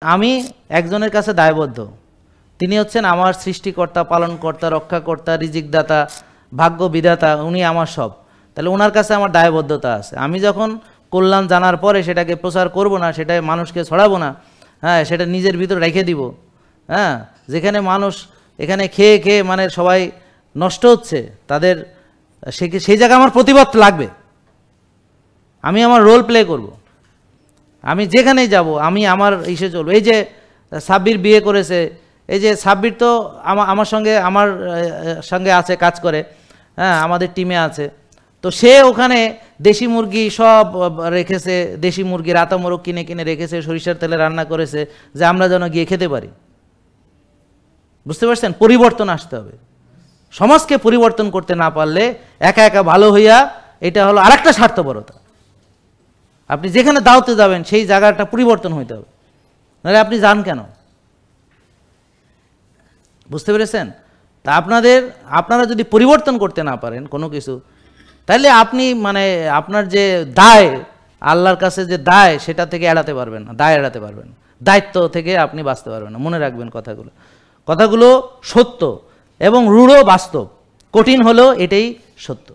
আমি একজনের কাছে দায়বদ্ধ, তিনি হচ্ছেন আমার সৃষ্টিকর্তা, পালনকর্তা, রক্ষাকর্তা, রিজিকদাতা, ভাগ্য বিধাতা, উনি আমার সব। তাহলে ওনার কাছে আমার দায়বদ্ধতা আছে। আমি যখন কল্যাণ জানার পরে সেটাকে প্রচার করব না, সেটা মানুষকে ছড়াবো না, হ্যাঁ, সেটা নিজের ভিতর রেখে দিব। হ্যাঁ, যেখানে মানুষ এখানে খেয়ে খেয়ে মানে সবাই নষ্ট হচ্ছে, তাদের সেই জায়গায় আমার প্রতিবাদ লাগবে। আমি আমার রোল প্লে করব। আমি যেখানেই যাব আমি আমার ইসে চলবো। এই যে সাব্বির বিয়ে করেছে, এই যে সাব্বির তো আমার সঙ্গে আছে, কাজ করে, হ্যাঁ, আমাদের টিমে আছে। তো সে ওখানে দেশি মুরগি সব রেখেছে, দেশি মুরগি রাতা মোরগ কিনে কিনে রেখেছে, সরিষার তেলে রান্না করেছে, যে আমরা যেন গিয়ে খেতে পারি। বুঝতে পারছেন? পরিবর্তন আসতে হবে। সমাজকে পরিবর্তন করতে না পারলে একা একা ভালো হইয়া, এটা হলো আরেকটা স্বার্থপরতা। আপনি যেখানে দাওতে যাবেন সেই জায়গাটা পরিবর্তন হইতে হবে, নাহলে আপনি যান কেন? বুঝতে পেরেছেন? তা আপনারা যদি পরিবর্তন করতে না পারেন কোনো কিছু, তাহলে আপনি মানে আপনার যে দায়, আল্লাহর কাছে যে দায়, সেটা থেকে এড়াতে পারবেন না, দায় এড়াতে পারবেন না, দায়িত্ব থেকে আপনি বাঁচতে পারবেন না। মনে রাখবেন কথাগুলো সত্য এবং রূঢ় বাস্তব, কঠিন হলেও এটাই সত্য।